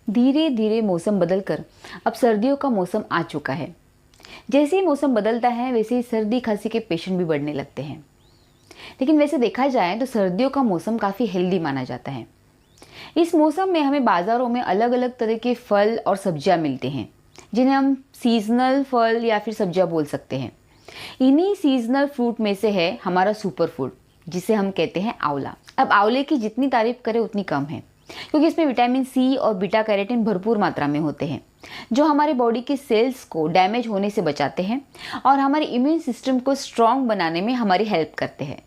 धीरे धीरे मौसम बदलकर अब सर्दियों का मौसम आ चुका है। जैसे ही मौसम बदलता है वैसे ही सर्दी खांसी के पेशेंट भी बढ़ने लगते हैं। लेकिन वैसे देखा जाए तो सर्दियों का मौसम काफ़ी हेल्दी माना जाता है। इस मौसम में हमें बाज़ारों में अलग अलग तरह के फल और सब्जियां मिलते हैं, जिन्हें हम सीजनल फल या फिर सब्जियां बोल सकते हैं। इन्हीं सीजनल फ्रूट में से है हमारा सुपर फूड, जिसे हम कहते हैं आंवला। अब आंवले की जितनी तारीफ करें उतनी कम है, क्योंकि इसमें विटामिन सी और बीटा कैरोटीन भरपूर मात्रा में होते हैं, जो हमारी बॉडी के सेल्स को डैमेज होने से बचाते हैं और हमारे इम्यून सिस्टम को स्ट्रॉन्ग बनाने में हमारी हेल्प करते हैं।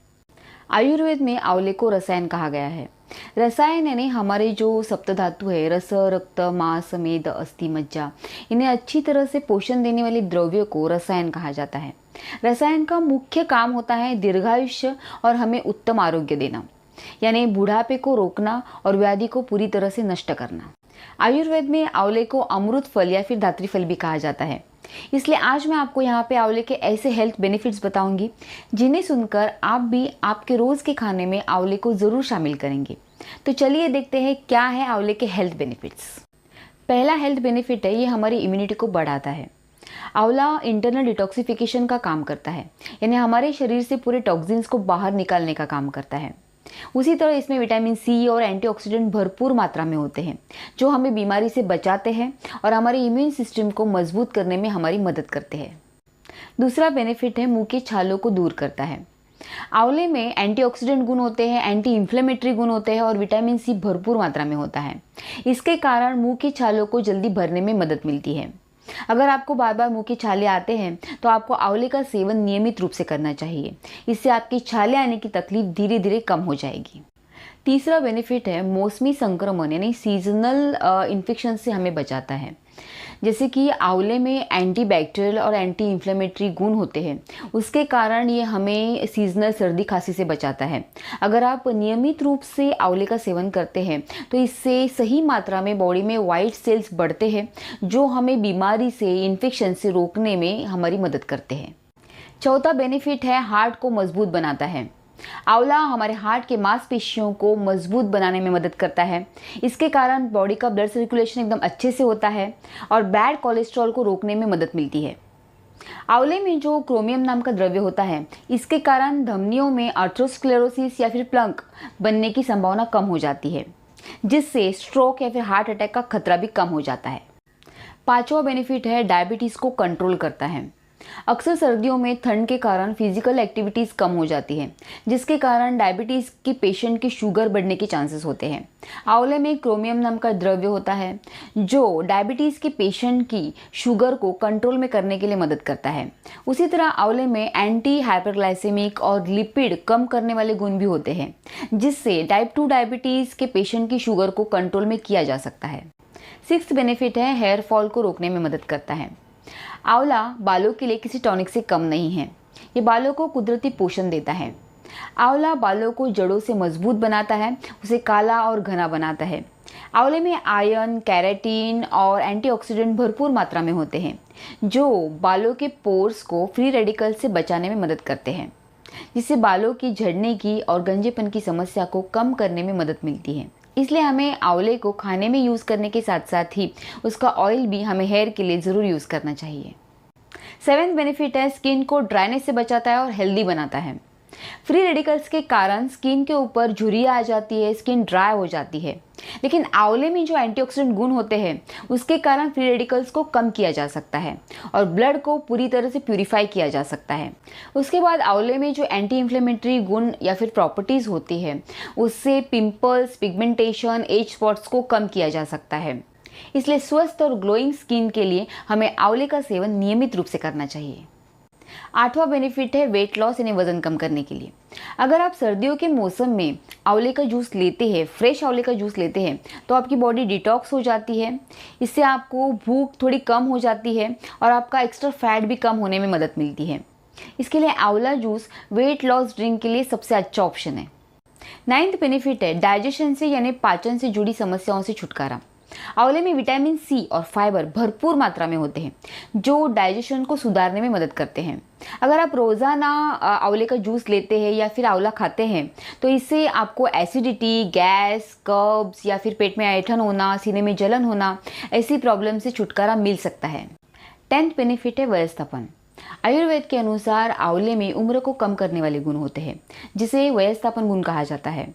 आयुर्वेद में आंवले को रसायन कहा गया है। रसायन यानी हमारे जो सप्तधातु है, रस, रक्त, मांस, मेद, अस्थि, मज्जा, इन्हें अच्छी तरह से पोषण देने वाले द्रव्यों को रसायन कहा जाता है। रसायन का मुख्य काम होता है दीर्घायुष्य और हमें उत्तम आरोग्य देना, यानी बुढ़ापे को रोकना और व्याधि को पूरी तरह से नष्ट करना। आयुर्वेद में आंवले को अमृत फल या फिर धात्री फल भी कहा जाता है। इसलिए आज मैं आपको यहाँ पे आंवले के ऐसे हेल्थ बेनिफिट्स बताऊंगी जिन्हें सुनकर आप भी आपके रोज के खाने में आंवले को जरूर शामिल करेंगे। तो चलिए देखते हैं क्या है आंवले के हेल्थ बेनिफिट्स। पहला हेल्थ बेनिफिट है, ये हमारी इम्यूनिटी को बढ़ाता है। आंवला इंटरनल डिटॉक्सिफिकेशन का काम करता है, यानी हमारे शरीर से पूरे टॉक्सिन्स को बाहर निकालने का काम करता है। उसी तरह इसमें विटामिन सी और एंटीऑक्सीडेंट भरपूर मात्रा में होते हैं, जो हमें बीमारी से बचाते हैं और हमारे इम्यून सिस्टम को मजबूत करने में हमारी मदद करते हैं। दूसरा बेनिफिट है, मुंह के छालों को दूर करता है। आंवले में एंटीऑक्सीडेंट गुण होते हैं, एंटी इन्फ्लेमेटरी गुण होते हैं और विटामिन सी भरपूर मात्रा में होता है। इसके कारण मुंह की छालों को जल्दी भरने में मदद मिलती है। अगर आपको बार बार मुंह के छाले आते हैं तो आपको आंवले का सेवन नियमित रूप से करना चाहिए। इससे आपकी छाले आने की तकलीफ धीरे धीरे कम हो जाएगी। तीसरा बेनिफिट है, मौसमी संक्रमण यानी सीजनल इन्फेक्शन से हमें बचाता है। जैसे कि आंवले में एंटीबैक्टीरियल और एंटी इन्फ्लेमेटरी गुण होते हैं, उसके कारण ये हमें सीजनल सर्दी खांसी से बचाता है। अगर आप नियमित रूप से आंवले का सेवन करते हैं तो इससे सही मात्रा में बॉडी में वाइट सेल्स बढ़ते हैं, जो हमें बीमारी से, इन्फेक्शन से रोकने में हमारी मदद करते हैं। चौथा बेनिफिट है, हार्ट को मजबूत बनाता है। आंवला हमारे हार्ट के मांसपेशियों को मजबूत बनाने में मदद करता है। इसके कारण बॉडी का ब्लड सर्कुलेशन एकदम अच्छे से होता है और बैड कोलेस्ट्रॉल को रोकने में मदद मिलती है। आंवले में जो क्रोमियम नाम का द्रव्य होता है, इसके कारण धमनियों में आर्थरोस्क्लेरोसिस या फिर प्लक बनने की संभावना कम हो जाती है, जिससे स्ट्रोक या फिर हार्ट अटैक का खतरा भी कम हो जाता है। पांचवा बेनिफिट है, डायबिटीज़ को कंट्रोल करता है। अक्सर सर्दियों में ठंड के कारण फिजिकल एक्टिविटीज़ कम हो जाती है, जिसके कारण डायबिटीज़ के पेशेंट की शुगर बढ़ने के चांसेस होते हैं। आंवले में क्रोमियम नाम का द्रव्य होता है, जो डायबिटीज़ के पेशेंट की शुगर को कंट्रोल में करने के लिए मदद करता है। उसी तरह आंवले में एंटी हाइपरग्लाइसेमिक और लिपिड कम करने वाले गुण भी होते हैं, जिससे टाइप 2 डायबिटीज़ के पेशेंट की शुगर को कंट्रोल में किया जा सकता है। सिक्स्थ बेनिफिट है, हेयर फॉल को रोकने में मदद करता है। आंवला बालों के लिए किसी टॉनिक से कम नहीं है, ये बालों को कुदरती पोषण देता है। आंवला बालों को जड़ों से मजबूत बनाता है, उसे काला और घना बनाता है। आंवले में आयरन, कैरेटीन और एंटीऑक्सीडेंट भरपूर मात्रा में होते हैं, जो बालों के पोर्स को फ्री रेडिकल से बचाने में मदद करते हैं, जिससे बालों की झड़ने की और गंजेपन की समस्या को कम करने में मदद मिलती है। इसलिए हमें आंवले को खाने में यूज़ करने के साथ साथ ही उसका ऑयल भी हमें हेयर के लिए ज़रूर यूज़ करना चाहिए। सेवेंथ बेनिफिट है, स्किन को ड्राइनेस से बचाता है और हेल्दी बनाता है। फ्री रेडिकल्स के कारण स्किन के ऊपर झुर्रियाँ आ जाती है, स्किन ड्राई हो जाती है, लेकिन आंवले में जो एंटीऑक्सीडेंट गुण होते हैं उसके कारण फ्री रेडिकल्स को कम किया जा सकता है और ब्लड को पूरी तरह से प्यूरिफाई किया जा सकता है। उसके बाद आंवले में जो एंटी इन्फ्लेमेटरी गुण या फिर प्रॉपर्टीज़ होती है, उससे पिंपल्स, पिगमेंटेशन, एज स्पॉट्स को कम किया जा सकता है। इसलिए स्वस्थ और ग्लोइंग स्किन के लिए हमें आंवले का सेवन नियमित रूप से करना चाहिए। आठवां बेनिफिट है, वेट लॉस यानी वजन कम करने के लिए। अगर आप सर्दियों के मौसम में आंवले का जूस लेते हैं, फ्रेश आंवले का जूस लेते हैं, तो आपकी बॉडी डिटॉक्स हो जाती है। इससे आपको भूख थोड़ी कम हो जाती है और आपका एक्स्ट्रा फैट भी कम होने में मदद मिलती है। इसके लिए आंवला जूस वेट लॉस ड्रिंक के लिए सबसे अच्छा ऑप्शन है। नाइन्थ बेनिफिट है, डाइजेशन से यानी पाचन से जुड़ी समस्याओं से छुटकारा। आंवले में विटामिन सी और फाइबर भरपूर मात्रा में होते हैं जो डाइजेशन को सुधारने में मदद करते हैं। अगर आप रोज़ाना आंवले का जूस लेते हैं या फिर आंवला खाते हैं तो इससे आपको एसिडिटी, गैस, कब्ज या फिर पेट में ऐंठन होना, सीने में जलन होना, ऐसी प्रॉब्लम से छुटकारा मिल सकता है। 10th बेनिफिट है वयस्थापन। आयुर्वेद के अनुसार आंवले में उम्र को कम करने वाले गुण होते हैं जिसे वयस्थापन गुण कहा जाता है।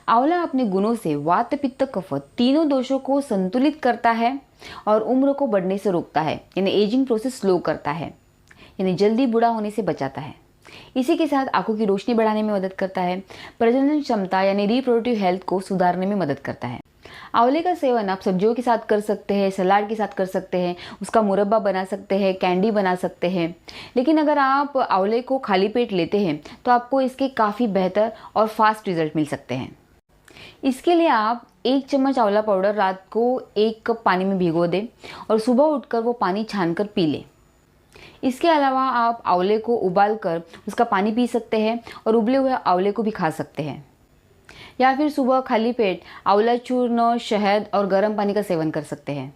आंवला अपने गुणों से वात, पित्त, कफ तीनों दोषों को संतुलित करता है और उम्र को बढ़ने से रोकता है, यानी एजिंग प्रोसेस स्लो करता है, यानी जल्दी बूढ़ा होने से बचाता है। इसी के साथ आंखों की रोशनी बढ़ाने में मदद करता है, प्रजनन क्षमता यानी रिप्रोडक्टिव हेल्थ को सुधारने में मदद करता है। आंवले का सेवन आप सब्जियों के साथ कर सकते हैं, सलाद के साथ कर सकते हैं, उसका मुरब्बा बना सकते हैं, कैंडी बना सकते हैं। लेकिन अगर आप आंवले को खाली पेट लेते हैं तो आपको इसके काफ़ी बेहतर और फास्ट रिजल्ट मिल सकते हैं। इसके लिए आप 1 चम्मच आंवला पाउडर रात को 1 कप पानी में भिगो दें और सुबह उठकर वो पानी छानकर पी लें। इसके अलावा आप आंवले को उबालकर उसका पानी पी सकते हैं और उबले हुए आंवले को भी खा सकते हैं, या फिर सुबह खाली पेट आंवला चूर्ण, शहद और गर्म पानी का सेवन कर सकते हैं।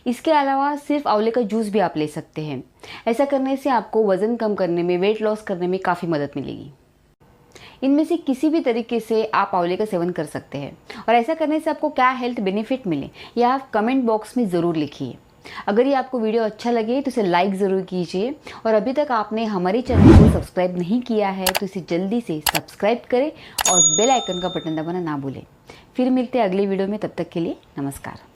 इसके अलावा सिर्फ आंवले का जूस भी आप ले सकते हैं। ऐसा करने से आपको वज़न कम करने में, वेट लॉस करने में काफ़ी मदद मिलेगी। इनमें से किसी भी तरीके से आप आंवले का सेवन कर सकते हैं और ऐसा करने से आपको क्या हेल्थ बेनिफिट मिले यह आप कमेंट बॉक्स में ज़रूर लिखिए। अगर ये आपको वीडियो अच्छा लगे तो इसे लाइक ज़रूर कीजिए और अभी तक आपने हमारे चैनल को सब्सक्राइब नहीं किया है तो इसे जल्दी से सब्सक्राइब करें और बेल आइकन का बटन दबाना ना भूलें। फिर मिलते हैं अगले वीडियो में, तब तक के लिए नमस्कार।